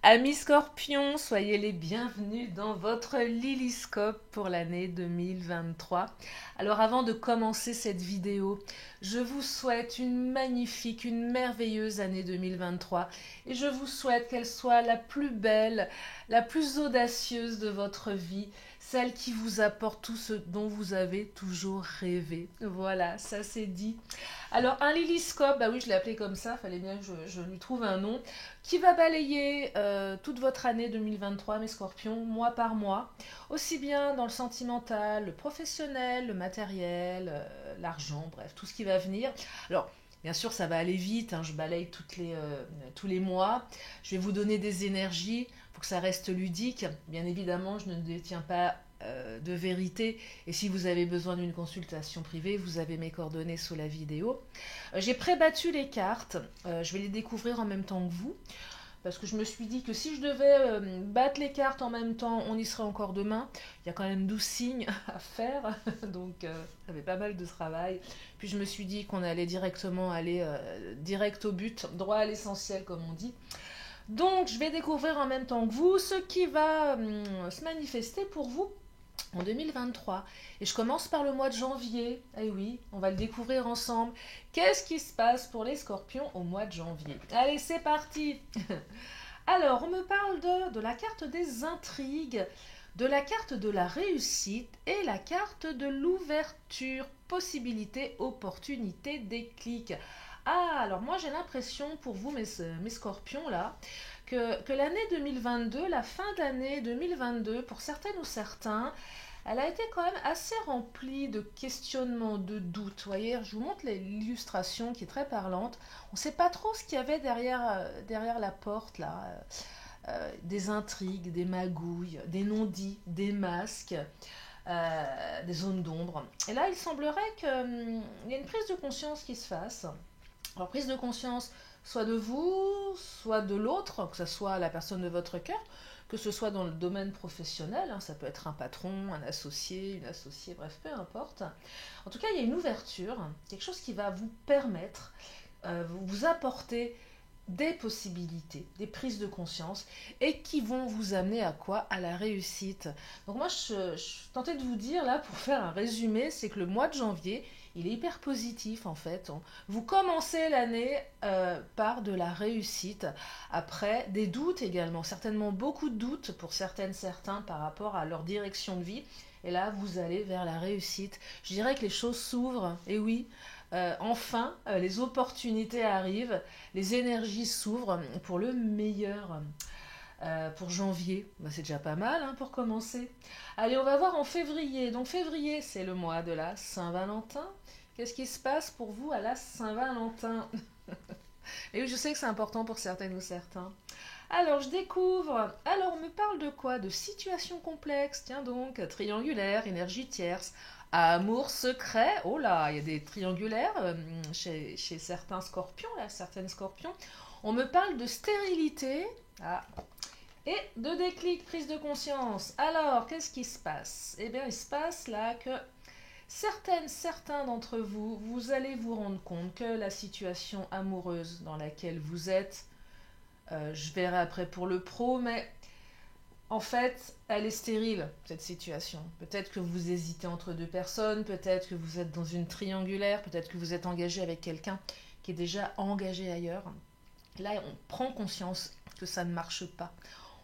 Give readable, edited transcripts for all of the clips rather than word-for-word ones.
Amis Scorpions, soyez les bienvenus dans votre Lilyscope pour l'année 2023. Alors avant de commencer cette vidéo, je vous souhaite une magnifique, une merveilleuse année 2023 et je vous souhaite qu'elle soit la plus belle, la plus audacieuse de votre vie, celle qui vous apporte tout ce dont vous avez toujours rêvé. Voilà, ça c'est dit. Alors un lilyscope, bah oui je l'ai appelé comme ça, fallait bien que je lui trouve un nom, qui va balayer toute votre année 2023, mes scorpions, mois par mois, aussi bien dans le sentimental, le professionnel, le matériel, l'argent, bref, tout ce qui va venir. Alors, bien sûr, ça va aller vite, hein, je balaye tous les mois, je vais vous donner des énergies pour que ça reste ludique. Bien évidemment, je ne détiens pas de vérité, et si vous avez besoin d'une consultation privée, vous avez mes coordonnées sous la vidéo. J'ai prébattu les cartes, je vais les découvrir en même temps que vous, parce que je me suis dit que si je devais battre les cartes en même temps, on y serait encore demain. Il y a quand même 12 signes à faire, donc ça fait pas mal de travail. Puis je me suis dit qu'on allait directement aller direct au but, droit à l'essentiel comme on dit. Donc je vais découvrir en même temps que vous ce qui va se manifester pour vous en 2023. Et je commence par le mois de janvier. Eh oui, on va le découvrir ensemble. Qu'est-ce qui se passe pour les scorpions au mois de janvier? Allez, c'est parti. Alors, on me parle de la carte des intrigues, de la carte de la réussite et la carte de l'ouverture, possibilité, opportunité, déclic. Ah, alors moi j'ai l'impression pour vous, mes scorpions là, que l'année 2022, la fin d'année 2022, pour certaines ou certains, elle a été quand même assez remplie de questionnements, de doutes. Vous voyez, je vous montre l'illustration qui est très parlante. On ne sait pas trop ce qu'il y avait derrière la porte là. Des intrigues, des magouilles, des non-dits, des masques, des zones d'ombre. Et là, il semblerait qu'il y ait une prise de conscience qui se fasse. Alors, prise de conscience soit de vous, soit de l'autre, que ce soit la personne de votre cœur, que ce soit dans le domaine professionnel, hein, ça peut être un patron, un associé, une associée, bref, peu importe. En tout cas, il y a une ouverture, quelque chose qui va vous permettre, vous apporter des possibilités, des prises de conscience et qui vont vous amener à quoi? À la réussite. Donc moi, je tentais de vous dire là, pour faire un résumé, c'est que le mois de janvier, il est hyper positif en fait. Vous commencez l'année par de la réussite, après des doutes également, certainement beaucoup de doutes pour certaines, certains par rapport à leur direction de vie. Et là, vous allez vers la réussite. Je dirais que les choses s'ouvrent, et oui, enfin, les opportunités arrivent, les énergies s'ouvrent pour le meilleur. Pour janvier, bah, c'est déjà pas mal hein, pour commencer. Allez, on va voir en février. Donc février, c'est le mois de la Saint-Valentin. Qu'est-ce qui se passe pour vous à la Saint-Valentin? Et oui, je sais que c'est important pour certaines ou certains. Alors, je découvre. Alors, on me parle de quoi? De situations complexes. Tiens donc, triangulaire, énergie tierce, amour secret. Oh là, il y a des triangulaires chez certains scorpions, là, certaines scorpions. On me parle de stérilité. Ah. Et de déclic, prise de conscience. Alors, qu'est-ce qui se passe? Eh bien, il se passe là que certains d'entre vous, vous allez vous rendre compte que la situation amoureuse dans laquelle vous êtes, je verrai après pour le pro, mais en fait, elle est stérile, cette situation. Peut-être que vous hésitez entre deux personnes, peut-être que vous êtes dans une triangulaire, peut-être que vous êtes engagé avec quelqu'un qui est déjà engagé ailleurs. Là, on prend conscience que ça ne marche pas.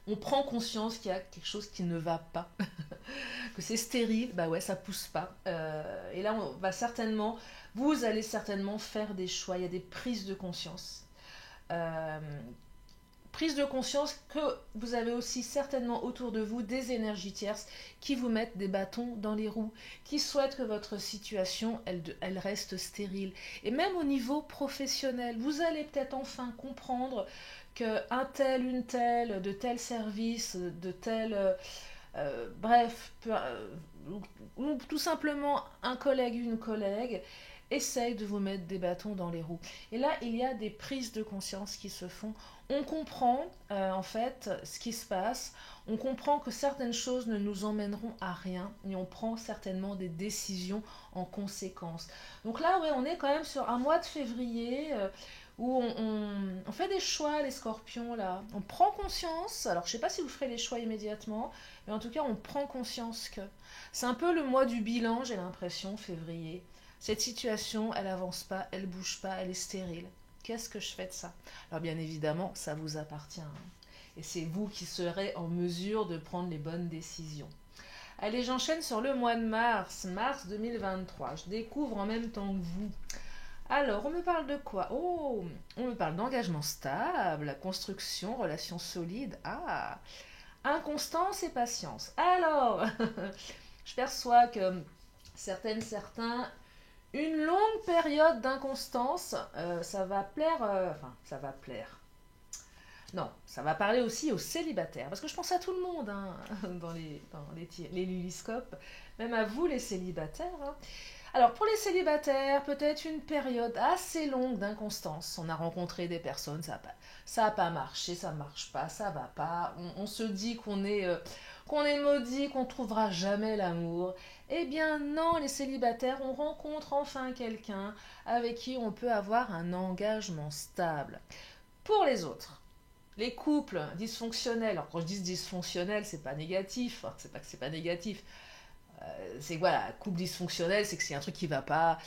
On prend conscience qu'il y a quelque chose qui ne va pas, que c'est stérile, bah ouais, ça pousse pas. Et là, vous allez certainement faire des choix, il y a des prises de conscience. Euh, Prise de conscience que vous avez aussi certainement autour de vous des énergies tierces qui vous mettent des bâtons dans les roues, qui souhaitent que votre situation, elle reste stérile. Et même au niveau professionnel, vous allez peut-être enfin comprendre qu'un tel, une telle, de tel service, de tel... bref, ou tout simplement un collègue, une collègue, essaye de vous mettre des bâtons dans les roues. Et là, il y a des prises de conscience qui se font. On comprend en fait ce qui se passe. On comprend que certaines choses ne nous emmèneront à rien et on prend certainement des décisions en conséquence. Donc là, ouais, on est quand même sur un mois de février où on fait des choix, les scorpions, là. On prend conscience, alors je sais pas si vous ferez les choix immédiatement, mais en tout cas, on prend conscience que c'est un peu le mois du bilan, j'ai l'impression, février. Cette situation, elle avance pas, elle bouge pas, elle est stérile. Qu'est-ce que je fais de ça? Alors bien évidemment, ça vous appartient, hein. Et c'est vous qui serez en mesure de prendre les bonnes décisions. Allez, j'enchaîne sur le mois de mars, mars 2023. Je découvre en même temps que vous. Alors, on me parle de quoi? Oh, on me parle d'engagement stable, construction, relations solides. Ah, inconstance et patience. Alors, je perçois que certains, une longue période d'inconstance, ça va plaire, enfin, ça va plaire. Non, ça va parler aussi aux célibataires, parce que je pense à tout le monde hein, les Liliscopes, même à vous les célibataires, hein. Alors pour les célibataires, peut-être une période assez longue d'inconstance. On a rencontré des personnes, ça a pas marché, ça marche pas, ça va pas. On se dit qu'on est maudit, qu'on trouvera jamais l'amour. Eh bien non, les célibataires, on rencontre enfin quelqu'un avec qui on peut avoir un engagement stable. Pour les autres, les couples dysfonctionnels, alors quand je dis dysfonctionnel, c'est pas négatif, enfin, c'est pas que c'est pas négatif, c'est que voilà, couple dysfonctionnel, c'est que c'est un truc qui va pas,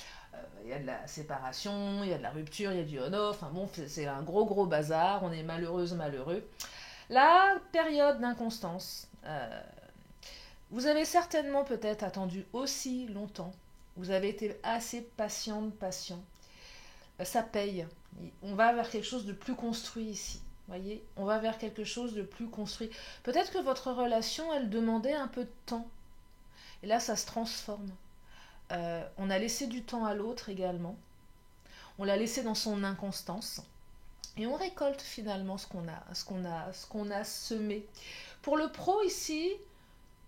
il y a de la séparation, il y a de la rupture, il y a du on-off, enfin bon, c'est un gros bazar, on est malheureuse, malheureux. La période d'inconstance, vous avez certainement peut-être attendu aussi longtemps, vous avez été assez patiente, patient, ça paye, on va vers quelque chose de plus construit ici. Voyez, on va vers quelque chose de plus construit. Peut-être que votre relation, elle demandait un peu de temps. Et là, ça se transforme. On a laissé du temps à l'autre également. On l'a laissé dans son inconstance. Et on récolte finalement ce qu'on a semé. Pour le pro ici,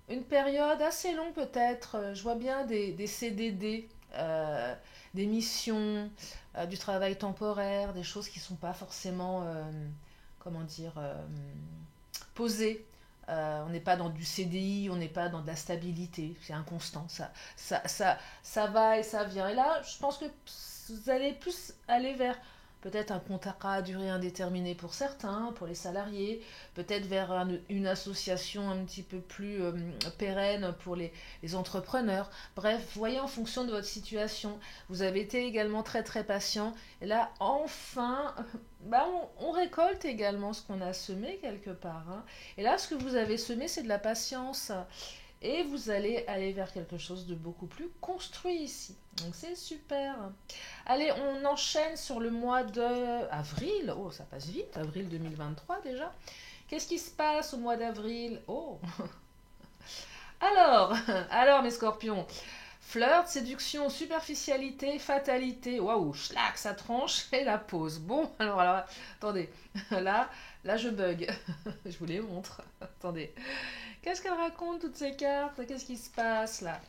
une période assez longue peut-être. Je vois bien des CDD, des missions, du travail temporaire, des choses qui ne sont pas forcément, comment dire, posées. On n'est pas dans du CDI, on n'est pas dans de la stabilité, c'est inconstant, ça va et ça vient. Et là, je pense que vous allez plus aller vers peut-être un contrat à durée indéterminée pour certains, pour les salariés, peut-être vers une association un petit peu plus pérenne pour les entrepreneurs. Bref, voyez en fonction de votre situation. Vous avez été également très patient. Et là, enfin, bah, on récolte également ce qu'on a semé quelque part, hein. Et là, ce que vous avez semé, c'est de la patience. Et vous allez aller vers quelque chose de beaucoup plus construit ici. Donc c'est super. Allez, on enchaîne sur le mois de avril. Oh, ça passe vite, avril 2023 déjà. Qu'est-ce qui se passe au mois d'avril? Oh. Alors, alors mes scorpions. Flirt, séduction, superficialité, fatalité. Waouh, schlac, ça tranche et la pause. Bon, alors, attendez. Là, je bug. Je vous les montre. Attendez. Qu'est-ce qu'elle raconte, toutes ces cartes? Qu'est-ce qui se passe, là?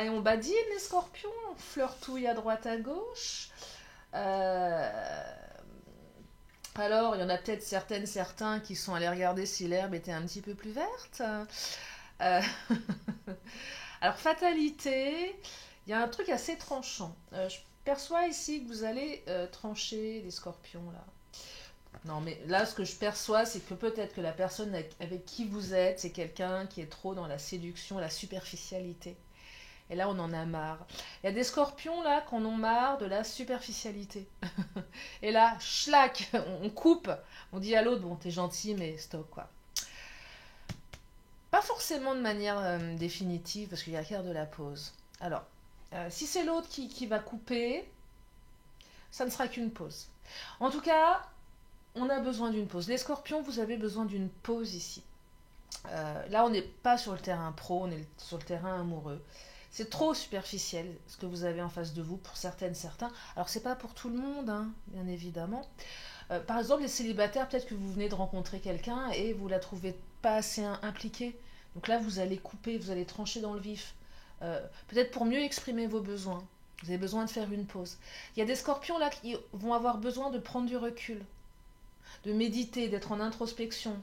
Et on badine, les scorpions. On flirtouille à droite, à gauche. Alors, il y en a peut-être certains qui sont allés regarder si l'herbe était un petit peu plus verte. Euh, Alors, fatalité, il y a un truc assez tranchant. Je perçois ici que vous allez trancher les scorpions, là. Non, mais là, ce que je perçois, c'est que peut-être que la personne avec qui vous êtes, c'est quelqu'un qui est trop dans la séduction, la superficialité. Et là, on en a marre. Il y a des scorpions, là, qui en ont marre de la superficialité. Et là, schlac, on coupe. On dit à l'autre, bon, t'es gentil, mais stop, quoi. Pas forcément de manière définitive, parce qu'il y a qu'à de la pause. Alors, si c'est l'autre qui va couper, ça ne sera qu'une pause. En tout cas, on a besoin d'une pause. Les scorpions, vous avez besoin d'une pause ici. Là, on n'est pas sur le terrain pro, on est sur le terrain amoureux. C'est trop superficiel ce que vous avez en face de vous pour certains. Alors, c'est pas pour tout le monde, hein, bien évidemment. Par exemple, les célibataires, peut-être que vous venez de rencontrer quelqu'un et vous la trouvez pas assez impliquée. Donc là, vous allez couper, vous allez trancher dans le vif. Peut-être pour mieux exprimer vos besoins. Vous avez besoin de faire une pause. Il y a des scorpions là qui vont avoir besoin de prendre du recul, de méditer, d'être en introspection.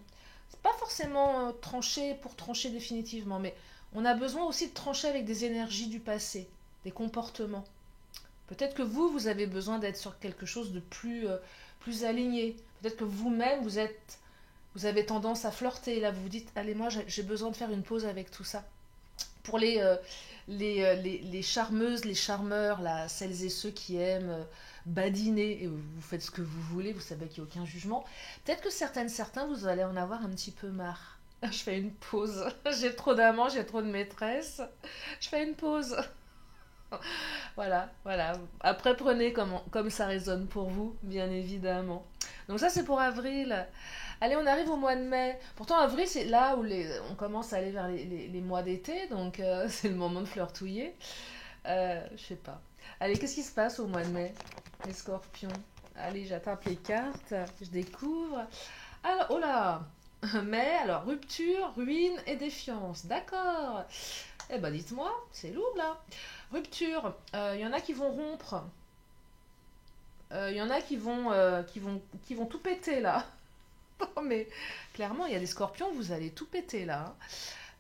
C'est pas forcément trancher pour trancher définitivement, mais on a besoin aussi de trancher avec des énergies du passé, des comportements. Peut-être que vous avez besoin d'être sur quelque chose de plus aligné. Peut-être que vous-même, vous avez tendance à flirter. Là, vous vous dites, allez, moi, j'ai besoin de faire une pause avec tout ça. Pour les charmeuses, les charmeurs, là, celles et ceux qui aiment badiner, et vous faites ce que vous voulez, vous savez qu'il n'y a aucun jugement. Peut-être que certains, vous allez en avoir un petit peu marre. Je fais une pause. J'ai trop d'amants, j'ai trop de maîtresses. Je fais une pause. Voilà, voilà. Après, prenez comme ça résonne pour vous, bien évidemment. Donc ça, c'est pour avril. Allez, on arrive au mois de mai. Pourtant, avril, c'est là où on commence à aller vers les mois d'été, donc c'est le moment de flirtouiller. Je sais pas. Allez, qu'est-ce qui se passe au mois de mai? Les scorpions. Allez, j'attrape les cartes, je découvre. Alors, oh là! Mais, alors, rupture, ruine et défiance. D'accord. Eh ben, dites-moi, c'est lourd là. Rupture, il y en a qui vont rompre. Il y en a qui vont tout péter là. Non, mais clairement, il y a des scorpions, vous allez tout péter là,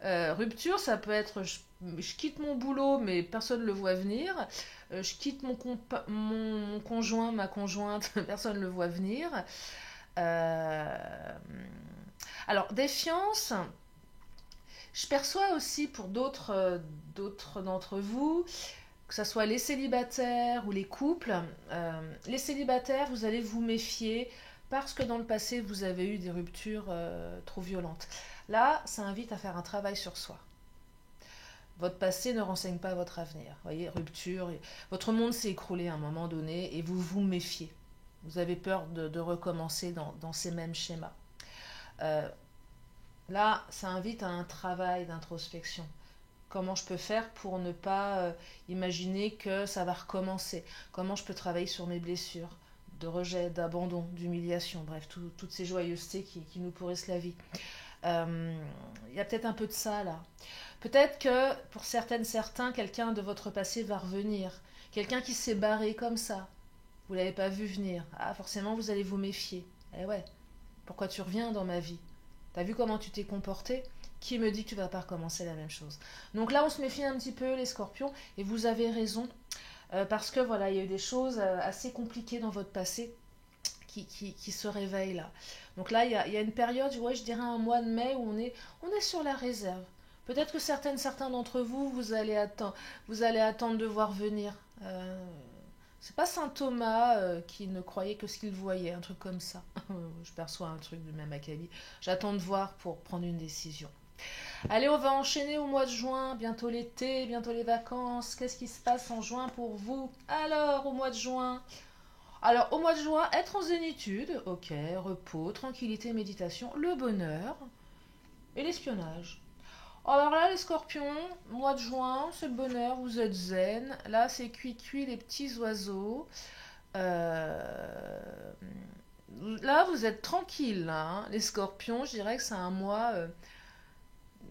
hein. Rupture, ça peut être je quitte mon boulot, mais personne ne le voit venir. Je quitte mon conjoint, ma conjointe, personne ne le voit venir. Euh, alors, défiance, je perçois aussi pour d'autres d'entre vous, que ce soit les célibataires ou les couples, les célibataires, vous allez vous méfier parce que dans le passé, vous avez eu des ruptures trop violentes. Là, ça invite à faire un travail sur soi. Votre passé ne renseigne pas votre avenir. Vous voyez, rupture, votre monde s'est écroulé à un moment donné et vous vous méfiez. Vous avez peur de recommencer dans ces mêmes schémas. Euh, Là, ça invite à un travail d'introspection. Comment je peux faire pour ne pas imaginer que ça va recommencer? Comment je peux travailler sur mes blessures de rejet, d'abandon, d'humiliation, bref, toutes ces joyeusetés qui nous pourrissent la vie. Il y a peut-être un peu de ça là. Peut-être que pour certains, quelqu'un de votre passé va revenir. Quelqu'un qui s'est barré comme ça. Vous ne l'avez pas vu venir. Ah, forcément, vous allez vous méfier. Eh ouais, pourquoi tu reviens dans ma vie? T'as vu comment tu t'es comporté? Qui me dit que tu vas pas recommencer la même chose? Donc là, on se méfie un petit peu, les scorpions, et vous avez raison, parce que voilà, il y a eu des choses assez compliquées dans votre passé qui se réveillent là. Donc là, il y a une période, ouais, je dirais un mois de mai où on est sur la réserve. Peut-être que certains d'entre vous, vous allez attendre de voir venir. C'est pas saint Thomas qui ne croyait que ce qu'il voyait, un truc comme ça. Je perçois un truc du même acabit. J'attends de voir pour prendre une décision. Allez, on va enchaîner au mois de juin. Bientôt l'été, bientôt les vacances. Qu'est-ce qui se passe en juin pour vous? Alors, au mois de juin. Alors, au mois de juin, être en zénitude. Ok, repos, tranquillité, méditation, le bonheur et l'espionnage. Alors là, les scorpions, mois de juin, c'est le bonheur, vous êtes zen. Là, c'est cuit-cuit, les petits oiseaux. Euh, Là, vous êtes tranquille, là, hein. Les scorpions, je dirais que c'est un mois,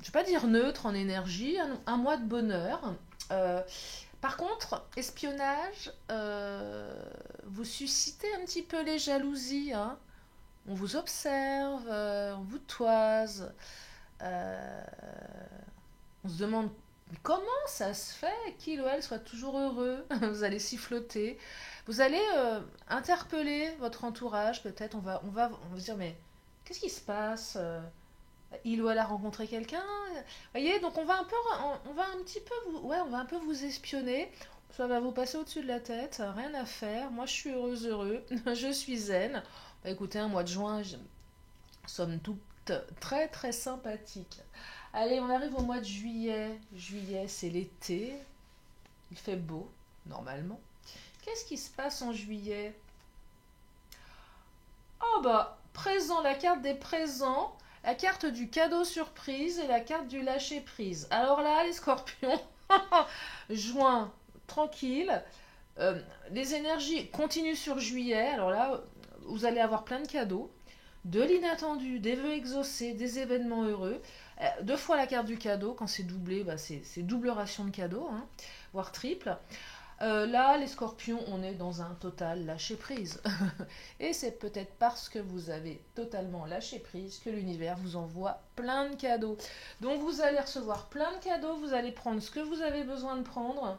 je vais pas dire neutre en énergie, un mois de bonheur. Euh, Par contre, espionnage, vous suscitez un petit peu les jalousies, hein. On vous observe, on vous toise. Euh, on se demande comment ça se fait qu'il ou elle soit toujours heureux. Vous allez siffloter. Vous allez interpeller votre entourage, peut-être. On va se dire, mais qu'est-ce qui se passe? Il ou elle a rencontré quelqu'un? Vous voyez, donc on va un petit peu ouais, on va un peu vous espionner. Ça va vous passer au-dessus de la tête, rien à faire. Moi, je suis heureux, je suis zen. Bah, écoutez, un mois de juin, somme toute très très sympathique. Allez, on arrive au mois de juillet. Juillet, c'est l'été. Il fait beau, normalement. Qu'est-ce qui se passe en juillet? Oh bah, présent, la carte des présents, la carte du cadeau surprise et la carte du lâcher prise. Alors là, les scorpions, juin, tranquille. Les énergies continuent sur juillet. Alors là, vous allez avoir plein de cadeaux, de l'inattendu, des vœux exaucés, des événements heureux. Deux fois la carte du cadeau, quand c'est doublé, bah c'est double ration de cadeaux, hein, voire triple. Là, les scorpions, on est dans un total lâcher-prise. Et c'est peut-être parce que vous avez totalement lâché prise que l'univers vous envoie plein de cadeaux. Donc vous allez recevoir plein de cadeaux, vous allez prendre ce que vous avez besoin de prendre,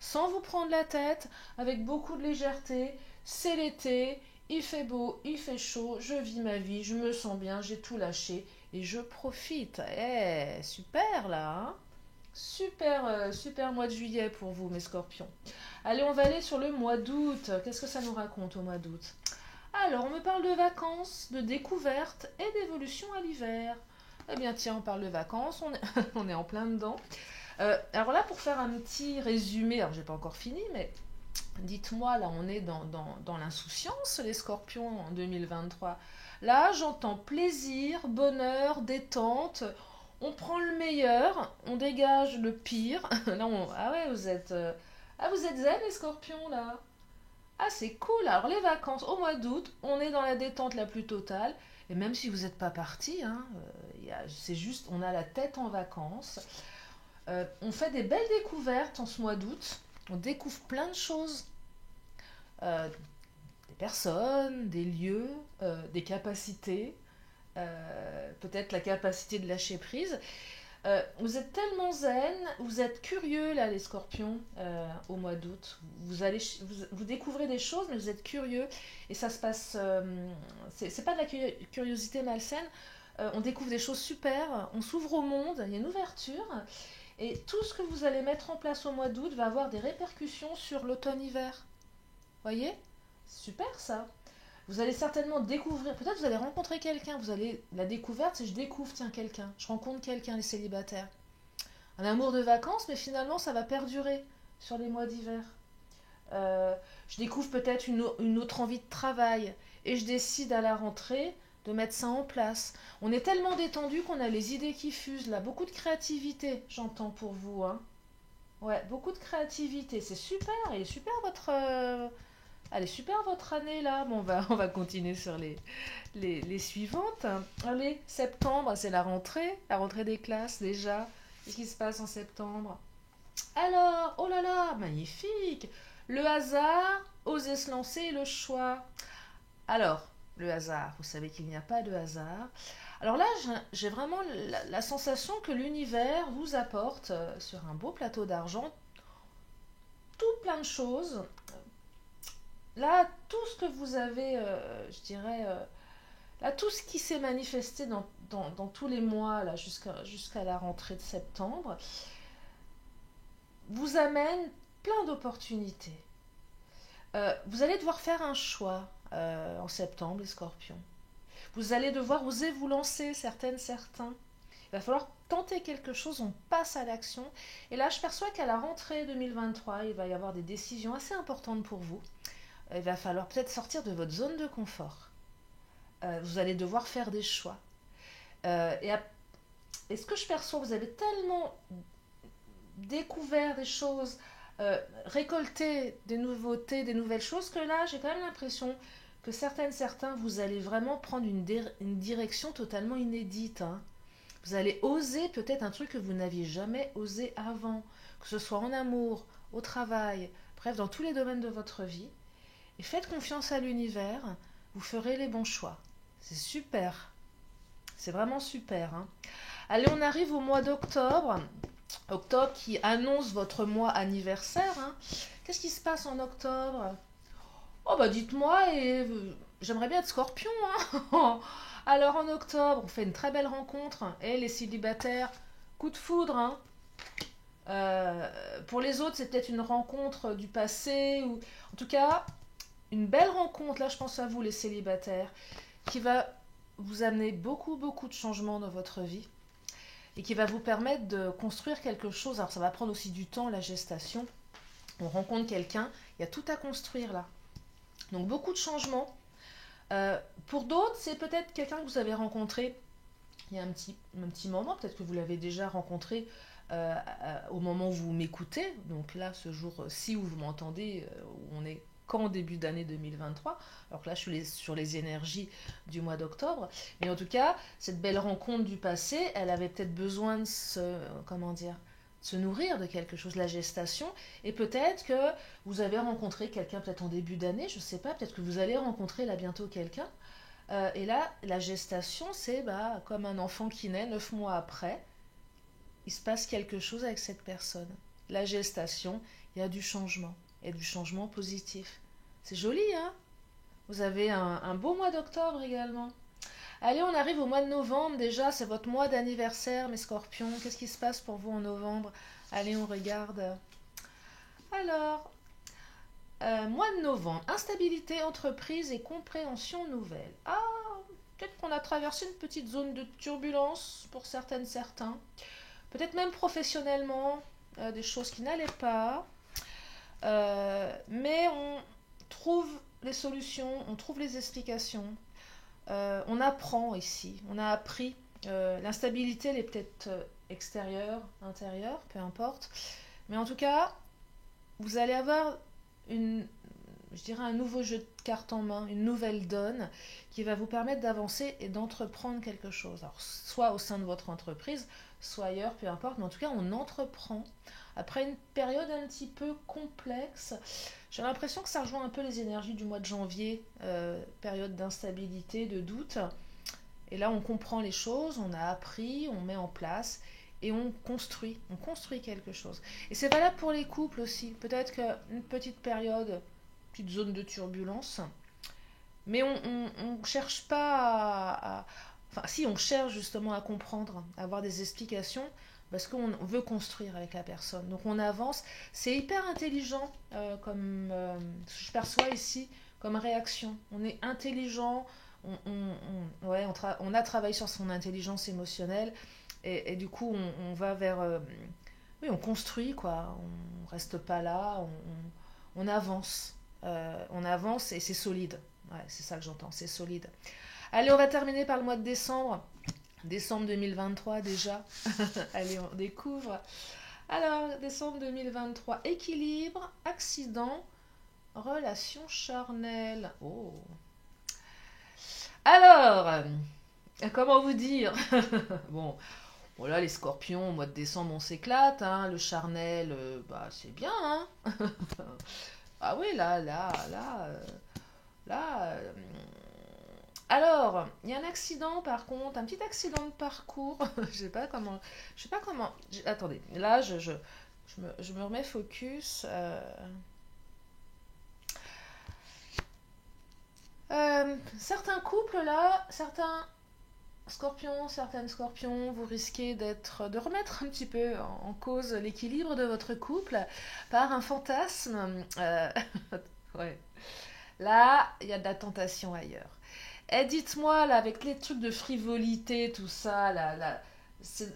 sans vous prendre la tête, avec beaucoup de légèreté. C'est l'été, il fait beau, il fait chaud, je vis ma vie, je me sens bien, j'ai tout lâché et je profite. Eh, super là, hein. Super, super mois de juillet pour vous, mes scorpions. Allez, on va aller sur le mois d'août. Qu'est-ce que ça nous raconte au mois d'août? Alors, on me parle de vacances, de découvertes et d'évolution à l'hiver. Eh bien, tiens, on parle de vacances, on est, on est en plein dedans. Alors là, pour faire un petit résumé, alors j'ai pas encore fini, mais dites-moi, là, on est dans l'insouciance, les scorpions, en 2023. Là, j'entends plaisir, bonheur, détente. On prend le meilleur, on dégage le pire. Là, ah ouais, vous êtes zen, les scorpions, là. Ah, c'est cool. Alors, les vacances, au mois d'août, on est dans la détente la plus totale. Et même si vous n'êtes pas parti, hein, c'est juste, on a la tête en vacances. On fait des belles découvertes en ce mois d'août. On découvre plein de choses. Euh, des personnes, des lieux, des capacités. Peut-être la capacité de lâcher prise. Vous êtes tellement zen, vous êtes curieux là les scorpions au mois d'août. Vous découvrez des choses mais vous êtes curieux et ça se passe, c'est pas de la curiosité malsaine, on découvre des choses super, on s'ouvre au monde, il y a une ouverture et tout ce que vous allez mettre en place au mois d'août va avoir des répercussions sur l'automne-hiver. Voyez? C'est super ça. Vous allez certainement découvrir, peut-être vous allez rencontrer quelqu'un, la découverte, c'est je découvre, tiens, quelqu'un, je rencontre quelqu'un, les célibataires. Un amour de vacances, mais finalement, ça va perdurer sur les mois d'hiver. Je découvre peut-être une autre envie de travail, et je décide à la rentrée de mettre ça en place. On est tellement détendu qu'on a les idées qui fusent, là, beaucoup de créativité, j'entends pour vous, hein. Ouais, beaucoup de créativité, c'est super, et super Elle est super votre année là. Bon, on va continuer sur les suivantes. Allez, septembre, c'est la rentrée des classes déjà. Qu'est-ce qui se passe en septembre? Alors, oh là là, magnifique. Le hasard, oser se lancer, le choix. Alors, le hasard, vous savez qu'il n'y a pas de hasard. Alors là, j'ai vraiment la sensation que l'univers vous apporte sur un beau plateau d'argent tout plein de choses. Là, tout ce que vous avez, je dirais, là, tout ce qui s'est manifesté dans tous les mois, là, jusqu'à la rentrée de septembre, vous amène plein d'opportunités. Vous allez devoir faire un choix en septembre, les scorpions. Vous allez devoir oser vous lancer, certains. Il va falloir tenter quelque chose, on passe à l'action. Et là, je perçois qu'à la rentrée 2023, il va y avoir des décisions assez importantes pour vous. Il va falloir peut-être sortir de votre zone de confort. Vous allez devoir faire des choix. Et ce que je perçois, vous avez tellement découvert des choses, récolté des nouveautés, des nouvelles choses, que là, j'ai quand même l'impression que certains, vous allez vraiment prendre une direction totalement inédite. Hein. Vous allez oser peut-être un truc que vous n'aviez jamais osé avant, que ce soit en amour, au travail, bref, dans tous les domaines de votre vie. Et faites confiance à l'univers, vous ferez les bons choix. C'est super. C'est vraiment super. Hein. Allez, on arrive au mois d'octobre. Octobre qui annonce votre mois anniversaire. Hein. Qu'est-ce qui se passe en octobre? Oh bah dites-moi, et j'aimerais bien être scorpion. Hein. Alors en octobre, on fait une très belle rencontre. Et les célibataires, coup de foudre. Hein. Pour les autres, c'est peut-être une rencontre du passé. Ou... En tout cas, une belle rencontre, là je pense à vous les célibataires, qui va vous amener beaucoup de changements dans votre vie et qui va vous permettre de construire quelque chose. Alors ça va prendre aussi du temps, la gestation. On rencontre quelqu'un, il y a tout à construire là. Donc beaucoup de changements. Pour d'autres, c'est peut-être quelqu'un que vous avez rencontré il y a un petit moment, peut-être que vous l'avez déjà rencontré au moment où vous m'écoutez. Donc là, ce jour-ci où vous m'entendez, où on est qu'en début d'année 2023, alors que là je suis sur les énergies du mois d'octobre, mais en tout cas cette belle rencontre du passé, elle avait peut-être besoin de se nourrir de quelque chose, la gestation, et peut-être que vous avez rencontré quelqu'un peut-être en début d'année, je ne sais pas, peut-être que vous allez rencontrer là bientôt quelqu'un, et là la gestation c'est comme un enfant qui naît 9 mois après, il se passe quelque chose avec cette personne. La gestation, il y a du changement, et du changement positif. C'est joli, hein? Vous avez un beau mois d'octobre également. Allez, on arrive au mois de novembre déjà, c'est votre mois d'anniversaire, mes scorpions. Qu'est-ce qui se passe pour vous en novembre? Allez, on regarde. Alors, mois de novembre, instabilité, entreprise et compréhension nouvelle. Ah, peut-être qu'on a traversé une petite zone de turbulence pour certaines, certains. Peut-être même professionnellement, des choses qui n'allaient pas. Mais on trouve les solutions, on trouve les explications. On apprend ici, on a appris. L'instabilité, elle est peut-être extérieure, intérieure, peu importe. Mais en tout cas, vous allez avoir je dirais un nouveau jeu de cartes en main, une nouvelle donne qui va vous permettre d'avancer et d'entreprendre quelque chose. Alors, soit au sein de votre entreprise, soit ailleurs, peu importe, mais en tout cas, on entreprend. Après une période un petit peu complexe, j'ai l'impression que ça rejoint un peu les énergies du mois de janvier, période d'instabilité, de doute. Et là, on comprend les choses, on a appris, on met en place et on construit quelque chose. Et c'est valable pour les couples aussi. Peut-être qu'une petite période, petite zone de turbulence, mais on ne cherche pas enfin, si, on cherche justement à comprendre, à avoir des explications, parce qu'on veut construire avec la personne. Donc on avance. C'est hyper intelligent, comme je perçois ici, comme réaction. On est intelligent, ouais, on a travaillé sur son intelligence émotionnelle, et du coup on va vers... oui, on construit, quoi. On reste pas là, on avance. On avance et c'est solide. Ouais, c'est ça que j'entends, c'est solide. Allez, on va terminer par le mois de décembre. Décembre 2023 déjà. Allez, on découvre. Alors, décembre 2023, équilibre, accident, relation charnelle. Oh. Alors, comment vous dire? Bon, voilà, les scorpions, au mois de décembre, on s'éclate. Hein. Le charnel, bah, c'est bien. Hein. Ah oui, là. Alors, il y a un accident par contre, un petit accident de parcours. Je sais pas comment. Attendez, là, je me remets focus. Certains couples là, certains scorpions, certaines scorpions, vous risquez de remettre un petit peu en cause l'équilibre de votre couple par un fantasme. Ouais. Là, il y a de la tentation ailleurs. Et dites-moi, là, avec les trucs de frivolité, tout ça, là,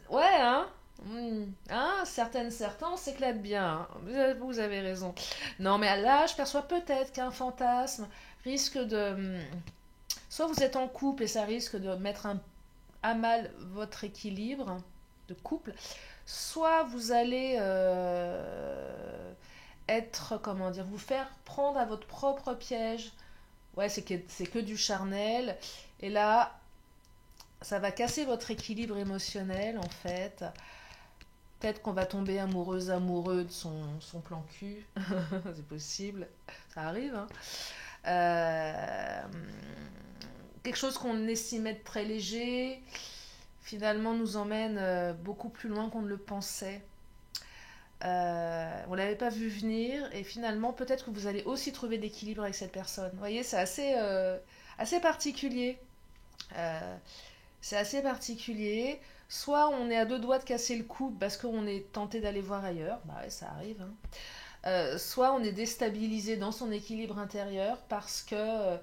ouais, hein? Hein, certains, on s'éclate bien. Hein. Vous avez raison. Non, mais là, je perçois peut-être qu'un fantasme risque de... Soit vous êtes en couple et ça risque de mettre à mal votre équilibre de couple, soit vous allez être, comment dire, vous faire prendre à votre propre piège. Ouais, c'est que du charnel. Et là, ça va casser votre équilibre émotionnel, en fait. Peut-être qu'on va tomber amoureux de son plan cul. C'est possible. Ça arrive, hein. Euh, Quelque chose qu'on estimait de très léger, finalement nous emmène beaucoup plus loin qu'on ne le pensait. On ne l'avait pas vu venir et finalement peut-être que vous allez aussi trouver d'équilibre avec cette personne. Vous voyez, c'est assez particulier. Euh, c'est assez particulier. Soit on est à deux doigts de casser le couple parce qu'on est tenté d'aller voir ailleurs, bah ouais, ça arrive. Hein. Soit on est déstabilisé dans son équilibre intérieur parce que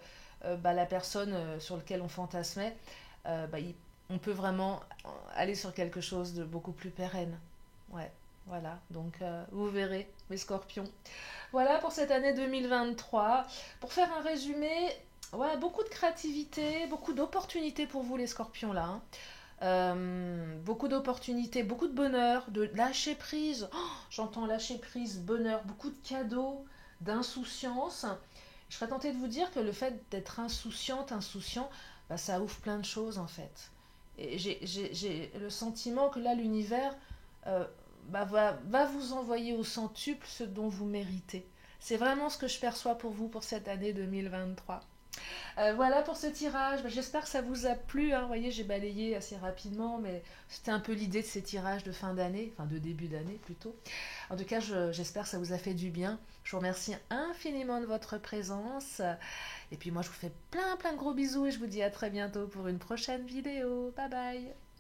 bah, la personne sur laquelle on fantasmait, bah, on peut vraiment aller sur quelque chose de beaucoup plus pérenne. Ouais. Voilà, donc vous verrez, mes scorpions. Voilà pour cette année 2023. Pour faire un résumé, ouais, beaucoup de créativité, beaucoup d'opportunités pour vous, les scorpions, là. Hein. Beaucoup d'opportunités, beaucoup de bonheur, de lâcher prise. Oh, j'entends lâcher prise, bonheur, beaucoup de cadeaux, d'insouciance. Je serais tentée de vous dire que le fait d'être insouciant, bah, ça ouvre plein de choses, en fait. Et j'ai le sentiment que là, l'univers... bah, va vous envoyer au centuple ce dont vous méritez. C'est vraiment ce que je perçois pour vous pour cette année 2023. Voilà pour ce tirage. Bah, j'espère que ça vous a plu, hein. Vous voyez, j'ai balayé assez rapidement, mais c'était un peu l'idée de ces tirages de fin d'année, enfin de début d'année plutôt. En tout cas, j'espère que ça vous a fait du bien. Je vous remercie infiniment de votre présence. Et puis moi, je vous fais plein plein de gros bisous et je vous dis à très bientôt pour une prochaine vidéo. Bye bye.